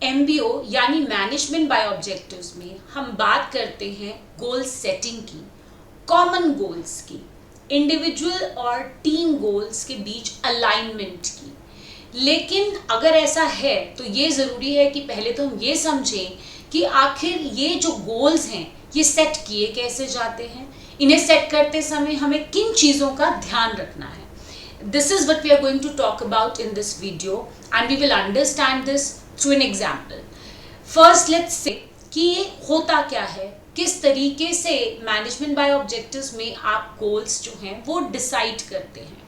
MBO यानी management by objectives में हम बात करते हैं गोल सेटिंग की, कॉमन गोल्स की, इंडिविजुअल और टीम गोल्स के बीच अलाइनमेंट की। लेकिन अगर ऐसा है तो ये ज़रूरी है कि पहले तो हम ये समझें कि आखिर ये जो गोल्स हैं ये सेट किए कैसे जाते हैं, इन्हें सेट करते समय हमें किन चीज़ों का ध्यान रखना है। This is what we are going to talk about in this video and we will understand this through an example. First let's say कि ये होता क्या है, किस तरीके से मैनेजमेंट बाय ऑब्जेक्टिव्स में आप गोल्स जो हैं वो डिसाइड करते हैं।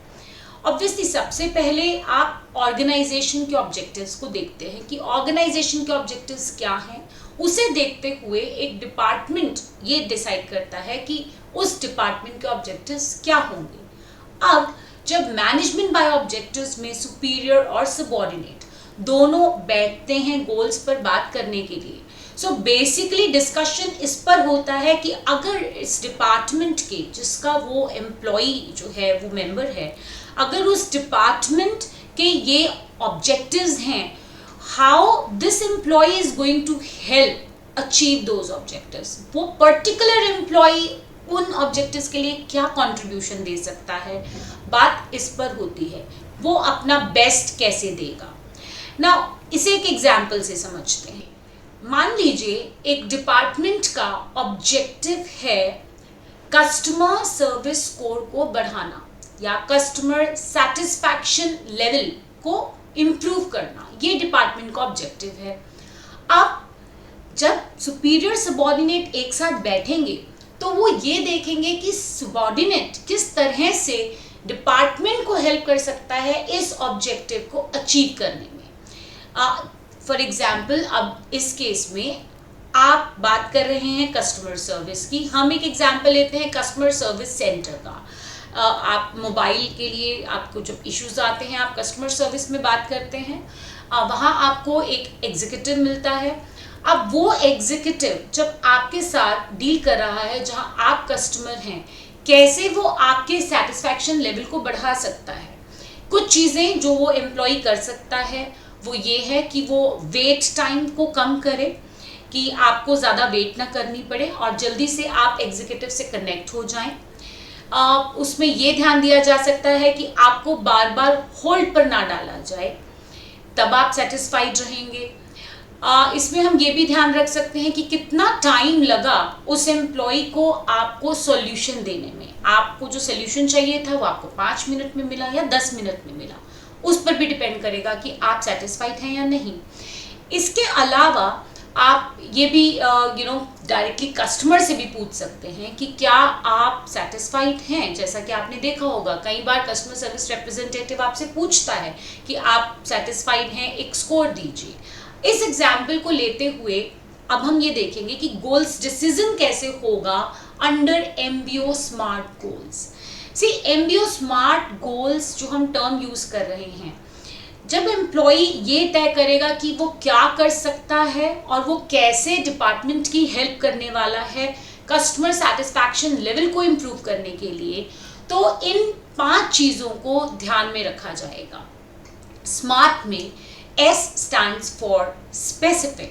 ऑब्वियसली सबसे पहले आप ऑर्गेनाइजेशन के ऑब्जेक्टिव्स को देखते हैं कि ऑर्गेनाइजेशन के ऑब्जेक्टिव्स क्या हैं। उसे देखते हुए एक डिपार्टमेंट ये डिसाइड करता है कि उस डिपार्टमेंट के ऑब्जेक्टिव्स क्या होंगे। अब जब मैनेजमेंट बाय ऑब्जेक्टिव्स में सुपीरियर और सबऑर्डिनेट दोनों बैठते हैं गोल्स पर बात करने के लिए, सो बेसिकली डिस्कशन इस पर होता है कि अगर इस डिपार्टमेंट के जिसका वो एम्प्लॉई जो है वो मेंबर है, अगर उस डिपार्टमेंट के ये ऑब्जेक्टिव्स हैं, how this employee is going to help achieve those objectives. वो पर्टिकुलर एम्प्लॉय उन ऑब्जेक्टिव्स के लिए क्या कंट्रीब्यूशन दे सकता है, बात इस पर होती है। वो अपना बेस्ट कैसे देगा। नाउ इसे एक एग्जाम्पल से समझते हैं। मान लीजिए एक डिपार्टमेंट का ऑब्जेक्टिव है कस्टमर सर्विस स्कोर को बढ़ाना या कस्टमर सेटिस्फैक्शन लेवल को इम्प्रूव करना, ये डिपार्टमेंट का ऑब्जेक्टिव है। अब जब सुपीरियर सबऑर्डिनेट एक साथ बैठेंगे तो वो ये देखेंगे कि सबऑर्डिनेट किस तरह से डिपार्टमेंट को हेल्प कर सकता है इस ऑब्जेक्टिव को अचीव करने में। फॉर एग्जाम्पल अब इस केस में आप बात कर रहे हैं कस्टमर सर्विस की। हम एक एग्जाम्पल लेते हैं कस्टमर सर्विस सेंटर का। आप मोबाइल के लिए आपको जब इश्यूज आते हैं आप कस्टमर सर्विस में बात करते हैं, वहाँ आपको एक एग्जीक्यूटिव मिलता है। अब वो एग्जीक्यूटिव जब आपके साथ डील कर रहा है जहाँ आप कस्टमर हैं, कैसे वो आपके सेटिस्फैक्शन लेवल को बढ़ा सकता है। कुछ चीज़ें जो वो एम्प्लॉय कर सकता है वो ये है कि वो वेट टाइम को कम करे, कि आपको ज़्यादा वेट ना करनी पड़े और जल्दी से आप एग्जीक्यूटिव से कनेक्ट हो जाएं। उसमें ये ध्यान दिया जा सकता है कि आपको बार बार होल्ड पर ना डाला जाए, तब आप सेटिस्फाइड रहेंगे। इसमें हम ये भी ध्यान रख सकते हैं कि कितना टाइम लगा उस एम्प्लॉय को आपको सॉल्यूशन देने में। आपको जो सॉल्यूशन चाहिए था वो आपको 5 मिनट में मिला या 10 मिनट में मिला, उस पर भी डिपेंड करेगा कि आप सेटिस्फाइड हैं या नहीं। इसके अलावा आप ये भी डायरेक्टली कस्टमर से भी पूछ सकते हैं कि क्या आप सेटिस्फाइड हैं। जैसा कि आपने देखा होगा कई बार कस्टमर सर्विस रिप्रेजेंटेटिव आपसे पूछता है कि आप सेटिस्फाइड हैं, एक स्कोर दीजिए। इस एग्जाम्पल को लेते हुए अब हम ये देखेंगे कि गोल्स डिसीजन कैसे होगा अंडर एमबीओ स्मार्ट गोल्स। सी एमबीओ स्मार्ट गोल्स जो हम टर्म यूज कर रहे हैं, जब एम्प्लॉय ये तय करेगा कि वो क्या कर सकता है और वो कैसे डिपार्टमेंट की हेल्प करने वाला है कस्टमर सेटिस्फैक्शन लेवल को इम्प्रूव करने के लिए, तो इन 5 चीज़ों को ध्यान में रखा जाएगा। स्मार्ट में S stands for specific।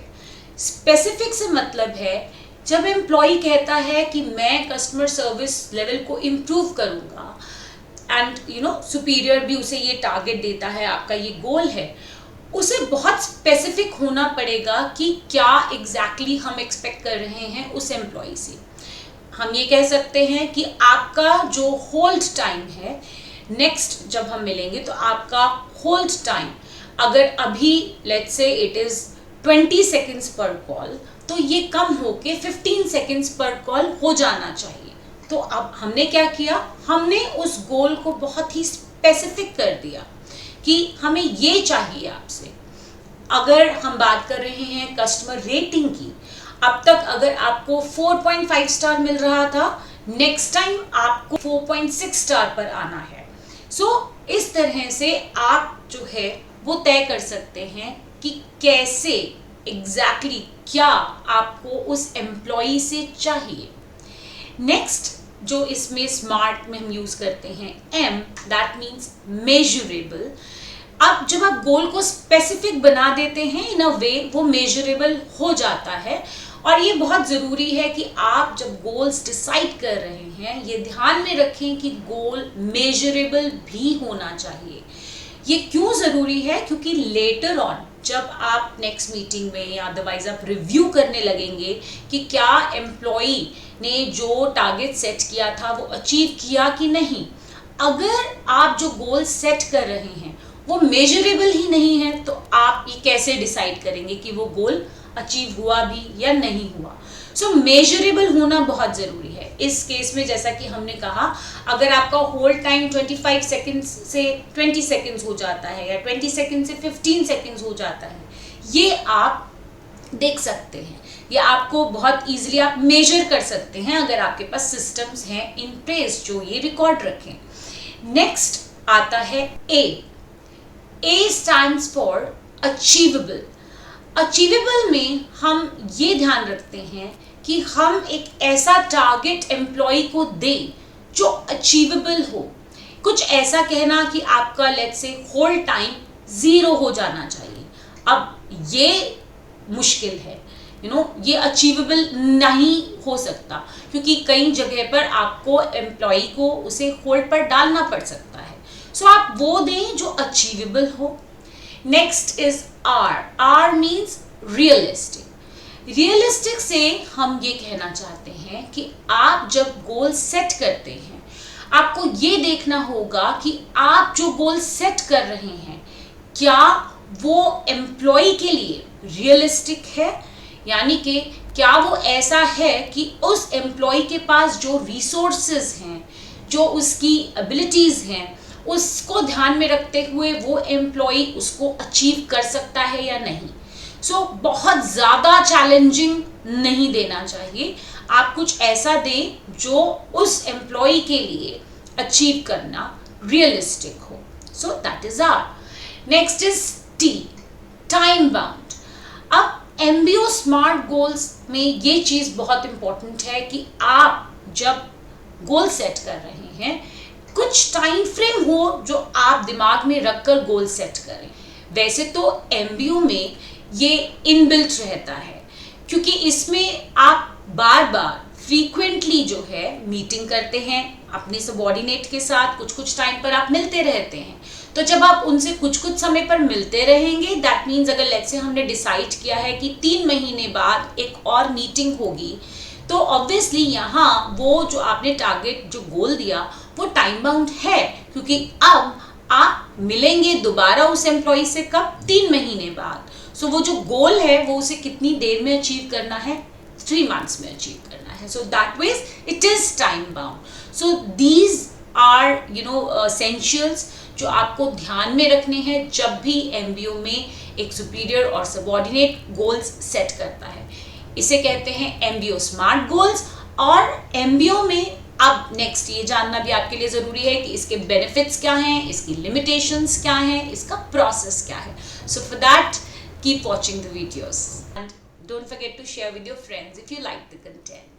Specific से मतलब है जब एम्प्लॉय कहता है कि मैं कस्टमर सर्विस लेवल को इम्प्रूव करूँगा एंड सुपीरियर भी उसे ये टारगेट देता है, आपका ये गोल है, उसे बहुत स्पेसिफिक होना पड़ेगा कि क्या एग्जैक्टली हम एक्सपेक्ट कर रहे हैं उस एम्प्लॉय से। हम ये कह सकते हैं कि आपका जो होल्ड टाइम है, नेक्स्ट जब हम मिलेंगे तो आपका होल्ड टाइम अगर अभी let's say it is 20 seconds पर कॉल, तो ये कम होके 15 सेकेंड्स पर कॉल हो जाना चाहिए। तो अब हमने क्या किया, हमने उस गोल को बहुत ही स्पेसिफिक कर दिया कि हमें ये चाहिए आपसे। अगर हम बात कर रहे हैं कस्टमर रेटिंग की, अब तक अगर आपको 4.5 स्टार मिल रहा था, नेक्स्ट टाइम आपको 4.6 स्टार पर आना है। इस तरह से आप जो है वो तय कर सकते हैं कि कैसे एग्जैक्टली क्या आपको उस एम्प्लॉय से चाहिए। नेक्स्ट जो इसमें स्मार्ट में हम यूज करते हैं M, दैट मीन्स मेजरेबल। अब जब आप गोल को स्पेसिफिक बना देते हैं इन अ वे, वो मेजरेबल हो जाता है। और ये बहुत ज़रूरी है कि आप जब गोल्स डिसाइड कर रहे हैं, ये ध्यान में रखें कि गोल मेजरेबल भी होना चाहिए। ये क्यों ज़रूरी है? क्योंकि लेटर ऑन जब आप नेक्स्ट मीटिंग में या अदरवाइज आप रिव्यू करने लगेंगे कि क्या एम्प्लॉई ने जो टारगेट सेट किया था वो अचीव किया कि नहीं, अगर आप जो गोल सेट कर रहे हैं वो मेजरेबल ही नहीं है, तो आप ये कैसे डिसाइड करेंगे कि वो गोल अचीव हुआ भी या नहीं हुआ। सो मेजरेबल होना बहुत ज़रूरी है। इस केस में जैसा कि हमने कहा, अगर आपका होल्ड टाइम 25 सेकंड्स से 20 सेकंड्स हो जाता है या 20 सेकंड से 15 सेकंड्स हो जाता है, ये आप देख सकते हैं, ये आपको बहुत इजीली आप मेजर कर सकते हैं अगर आपके पास सिस्टम्स हैं इन प्लेस जो ये रिकॉर्ड रखें। नेक्स्ट आता है ए स्टैंड्स फॉर अचीवेबल। अचीवेबल में हम ये ध्यान रखते हैं कि हम एक ऐसा टारगेट एम्प्लॉय को दें जो अचीवेबल हो। कुछ ऐसा कहना कि आपका लेट्स से होल्ड टाइम 0 हो जाना चाहिए। अब ये मुश्किल है, ये अचीवेबल नहीं हो सकता, क्योंकि कई जगह पर आपको एम्प्लॉय को उसे होल्ड पर डालना पड़ सकता है। सो आप वो दें जो अचीवेबल हो। Next is R means realistic. Realistic से हम ये कहना चाहते हैं कि आप जब गोल सेट करते हैं, आपको ये देखना होगा कि आप जो गोल सेट कर रहे हैं क्या वो एम्प्लॉय के लिए रियलिस्टिक है, यानी कि क्या वो ऐसा है कि उस एम्प्लॉय के पास जो रिसोर्सेज हैं, जो उसकी एबिलिटीज़ हैं, उसको ध्यान में रखते हुए वो एम्प्लॉय उसको अचीव कर सकता है या नहीं। सो बहुत ज़्यादा चैलेंजिंग नहीं देना चाहिए, आप कुछ ऐसा दें जो उस एम्प्लॉय के लिए अचीव करना रियलिस्टिक हो। So that is R. Next is T, time bound. अब MBO स्मार्ट गोल्स में ये चीज़ बहुत इंपॉर्टेंट है कि आप जब गोल सेट कर रहे हैं, कुछ टाइम फ्रेम हो जो आप दिमाग में रखकर गोल सेट करें। वैसे तो MBO में ये इनबिल्ट रहता है, क्योंकि इसमें आप बार बार फ्रीक्वेंटली जो है मीटिंग करते हैं अपने सबऑर्डिनेट के साथ, कुछ कुछ टाइम पर आप मिलते रहते हैं। तो जब आप उनसे कुछ कुछ समय पर मिलते रहेंगे, दैट मीन्स अगर लेट्स से हमने डिसाइड किया है कि 3 महीने बाद एक और मीटिंग होगी, तो ऑब्वियसली यहाँ वो जो आपने टारगेट जो गोल दिया वो टाइम बाउंड है, क्योंकि अब आप मिलेंगे दोबारा उस एम्प्लॉय से कब? 3 महीने बाद। सो वो जो गोल है वो उसे कितनी देर में अचीव करना है? 3 मंथ्स में अचीव करना है। So that means it is time bound. So these are essentials जो आपको ध्यान में रखने हैं जब भी MBO में एक सुपीरियर और सबऑर्डिनेट गोल्स सेट करता है। इसे कहते हैं MBO स्मार्ट गोल्स। और MBO में अब नेक्स्ट ये जानना भी आपके लिए ज़रूरी है कि इसके बेनिफिट्स क्या हैं, इसकी लिमिटेशंस क्या हैं, इसका प्रोसेस क्या है। So for that keep watching the videos and don't forget to share with your friends if you like the content.